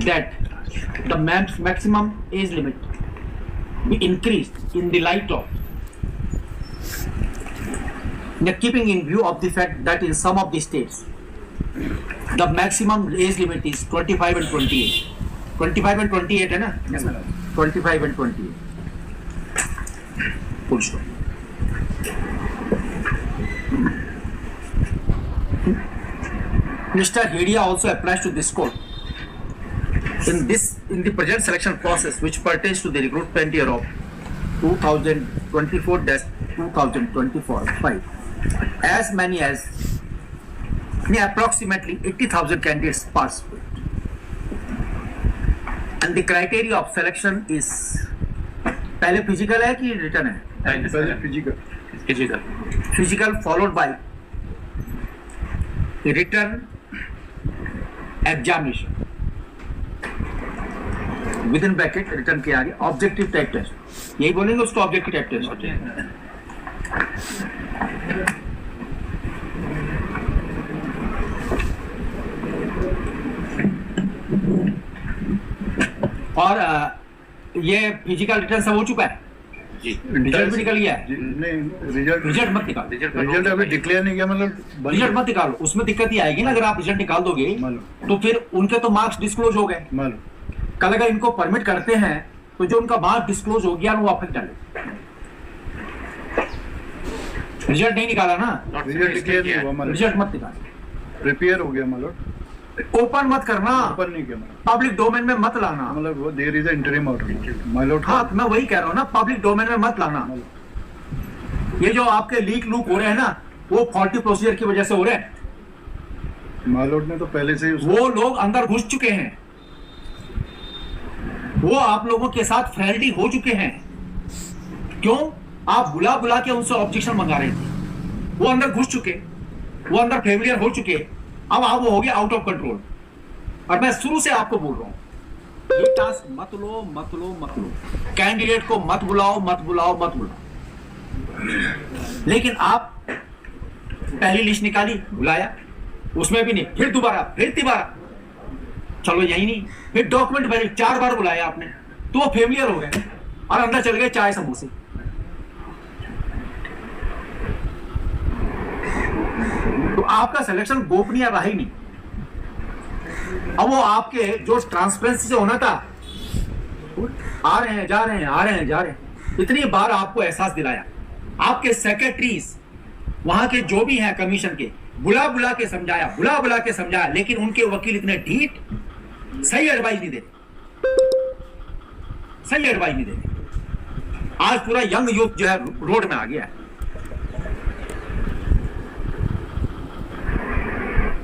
that the maximum age limit be increased in the light of keeping in view of the fact that in some of the states the maximum age limit is 25 and 28. 25 and 28 है ना? Yes, madam. 25 and 28. Full stop. Mr. Hedia also applies to this court. In the present selection process, which pertains to the recruitment year of 2024-2024, as many as approximately 80,000 candidates participate, and the criteria of selection is पहले physical है कि return है? पहले physical followed by return examination with in bracket return के आगे objective type taste, यही बोलेंगे उसको ऑब्जेक्टिव टाइप टेस्ट। और ये फिजिकल रिटर्न सब हो चुका है जी, रिजल्ट भी निकल गया है। नहीं, रिजल्ट मत निकाल, रिजल्ट अभी डिक्लेयर नहीं किया, मतलब रिजल्ट मत निकालो, उसमें दिक्कत ही आएगी ना अगर आप रिजल्ट निकाल दोगे तो फिर उनके तो मार्क्स डिस्क्लोज हो गए। कल अगर इनको परमिट करते हैं तो जो उनका मार्क्स डिस्क्लोज हो गया वो वापस डाले। रिजल्ट नहीं निकाला ना, रिजल्ट मत निकाल, प्रिपेयर हो गया, मतलब ओपन मत करना, ओपन नहीं किया, पब्लिक डोमेन में मत लाना, मतलब there is interim order my lord. हाँ मैं वही कह रहा हूँ ना, पब्लिक डोमेन में मत लाना। ये जो आपके लीक लूक हो रहे हैं ना वो फॉल्टी प्रोसीजर की वजह से हो रहे हैं। माय लॉर्ड ने तो पहले से ही वो लोग अंदर घुस चुके हैं, वो आप लोगों के साथ फ्रेंडली हो चुके हैं। क्यों? आप बुला बुला के उनसे ऑब्जेक्शन मंगा रहे थे, वो अंदर घुस चुके, वो अंदर फेमिलियर हो चुके, अब आप वो हो गया आउट ऑफ कंट्रोल। और मैं शुरू से आपको बोल रहा हूं ये टास्क मत लो मत लो मत लो, कैंडिडेट को मत बुलाओ मत बुलाओ मत बुलाओ। लेकिन आप पहली लिस्ट निकाली, बुलाया, उसमें भी नहीं, फिर दोबारा, फिर तिबारा, चलो यही नहीं, फिर डॉक्यूमेंट वेरी 4 बार बुलाया आपने तो वो फेमिलियर हो गए और अंदर चल गए चाय समोसे। तो आपका सिलेक्शन गोपनीय रहा ही नहीं। अब वो आपके जो ट्रांसपेरेंसी से होना था, आ रहे हैं जा रहे हैं, आ रहे हैं जा रहे हैं, इतनी बार आपको एहसास दिलाया, आपके सेक्रेटरीज वहां के जो भी हैं कमीशन के, बुला बुला के समझाया, बुला बुला के समझाया, लेकिन उनके वकील इतने ढीठ, सही एडवाइस नहीं देते, सही एडवाइस नहीं देते। आज पूरा यंग यूथ जो है रोड में आ गया है।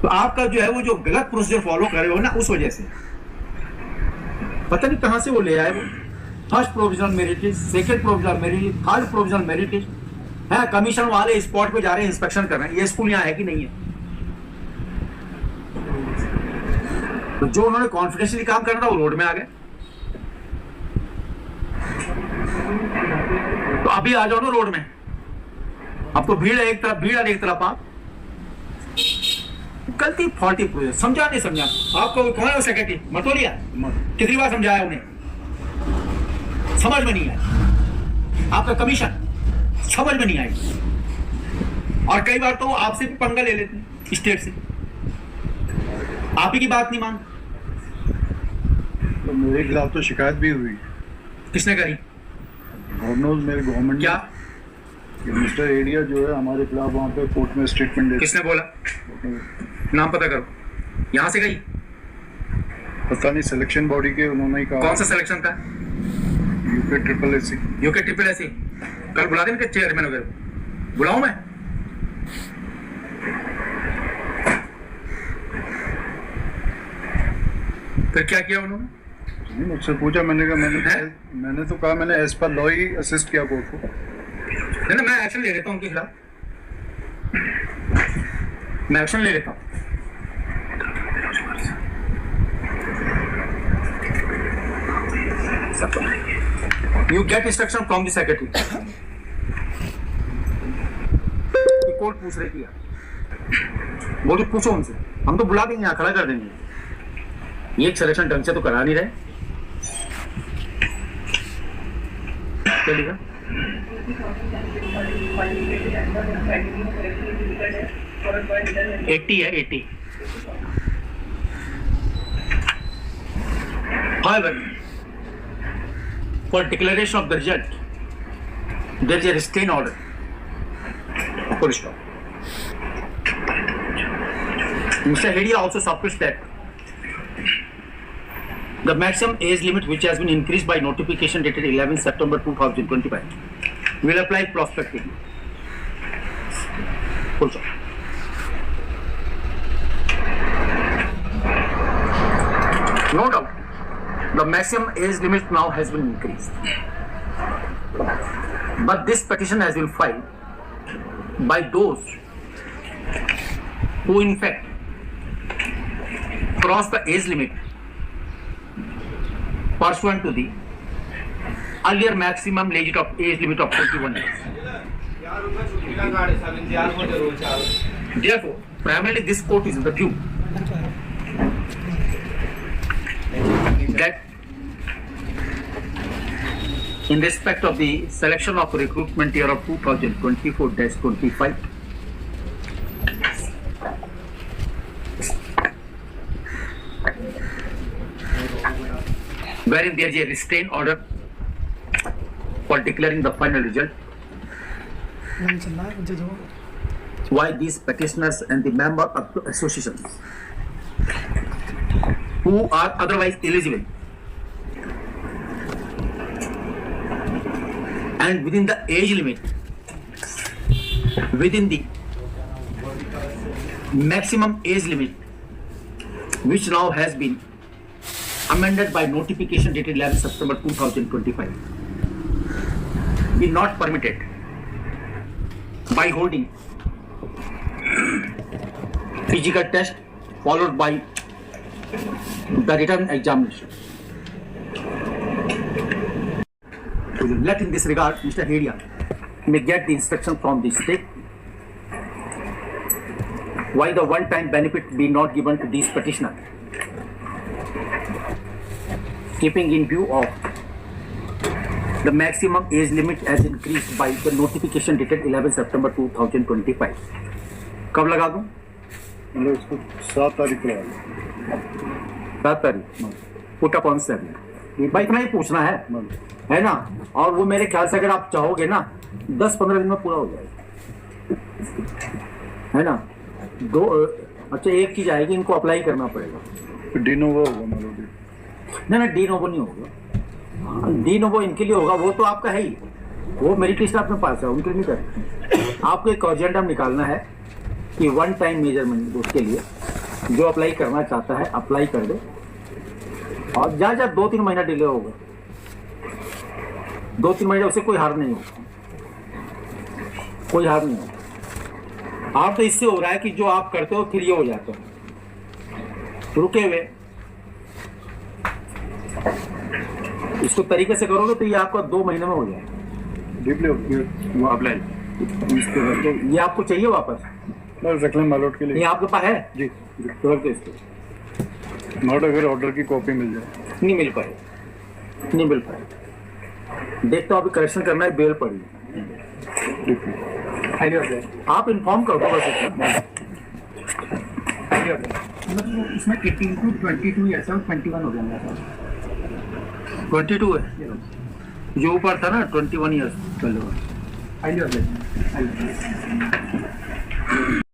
तो आपका जो है वो जो गलत प्रोसीजर फॉलो कर रहे हो ना, उस वजह से पता नहीं कहां से वो ले आए। वो first provisional merit list, second provisional merit list, third provisional merit list है, कमीशन वाले स्पॉट पे जा रहे हैं, इंस्पेक्शन कर रहे हैं, ये स्कूल यहाँ है कि नहीं है। तो जो उन्होंने कॉन्फिडेंशियली काम करना था वो रोड में आ गए। तो अभी आ जाओ ना रोड में, अब तो भीड़ है एक तरफ, भीड़ है एक तरफ। आप गलती फॉल्टी प्रोसेस, समझा नहीं समझा आपको, कौन है वो सेक्रेटरी मटोलिया, कितनी बार समझाया उन्हें, समझ में नहीं आया। आपका कमीशन समझ में नहीं आई, और कई बार तो आपसे भी पंगा ले लेते हैं स्टेट से, आप ही की बात नहीं मानते। तो मेरे खिलाफ तो शिकायत भी हुई। किसने करी? गवर्नर, मेरे गवर्नमेंट क्या कि मिस्टर एडिया जो है हमारे खिलाफ वहाँ पे कोर्ट में स्टेटमेंट दे। किसने बोला? नाम पता करो, यहाँ से गई? पता नहीं, सिलेक्शन बॉडी के उन्होंने ही कहा। कौन सा सिलेक्शन था? UK triple AC. UK triple AC कल बुला देंगे चेयरमैन वगैरह, बुलाऊं मैं? फिर क्या किया उन्होंने? नहीं, मुझसे पूछा, मैंने कहा मैंने तो कहा मैंने एज पर लॉ ही असिस्ट किया कोर्ट को। नहीं, मैं एक्शन ले लेता हूँ उनके खिलाफ, मैं एक्शन ले लेता हूँ। You get instruction from the secretary. Court पूछ रही थी, वो तो पूछो उनसे, हम तो बुला देंगे, यहाँ खड़ा कर देंगे। एक सिलेक्शन ढंग से तो करा नहीं रहे। चलेगा 80 है 80। However, for declaration of the result, there is a restraint order. Full stop. Mr. Hedia also submits that the maximum age limit which has been increased by notification dated 11 September 2025 will apply prospectively. Full stop. No doubt, the maximum age limit now has been increased. But this petition has been filed by those who in fact cross the age limit pursuant to the earlier maximum age limit of 21 years. Therefore, primarily this court is in the view that in respect of the selection of recruitment year of 2024-25, wherein there is a restraint order for declaring the final result, why these petitioners and the member of the associations who are otherwise eligible and within the age limit, within the maximum age limit which now has been amended by notification dated 11 September 2025, be not permitted by holding physical test followed by the written examination. Let in this regard, Mr. Hedia may get the instruction from the state why the one-time benefit be not given to these petitioners, keeping in view of the maximum age limit as increased by the notification dated 11 September 2025. कब लगा दूं? मतलब इसको 7 तारीख को लगा 7 तारीख put upon 7। भाई इतना ही पूछना है ना। और वो मेरे ख्याल से अगर आप चाहोगे ना 10-15 दिन में पूरा हो जाएगा, है ना। दो अच्छा एक चीज आएगी, इनको अप्लाई करना पड़ेगा। डी नोवो होगा मेलोडी? नहीं डी नोवो नहीं होगा, डी नोवो इनके लिए होगा, वो तो आपका है ही, वो मेरिट लिस्ट अपने पास है, उनके लिए नहीं करते। आपको एक एजेंडा निकालना है कि वन टाइम मेजरमेंट, उसके लिए जो अप्लाई करना चाहता है अप्लाई कर दे, और जहाँ 2-3 महीना डिले होगा, 2-3 महीने उससे कोई हार नहीं होगा, कोई हार नहीं होगा। आप तो इससे हो रहा है कि जो आप करते हो फिर ये हो जाता है, रुके हुए। इसको तरीके से करोगे तो ये आपका 2 महीने में हो जाएगा। वो अप्लाई तो ये आपको चाहिए वापस? रख लें मालोट के लिए। ये आपके पास है जी? तो रख दो इसको। नोट अगर ऑर्डर की कॉपी मिल जाए। नहीं मिल पाए, नहीं मिल पाए। देखता हूँ अभी करेक्शन करना है, बेल पड़ी है। आप इन्फॉर्म कर दो बस इतना। मतलब इसमें 18 to 22 ईयर्स है और 21 हो गया सर। 22 है जो ऊपर था ना, 21 ईयर्स। चलो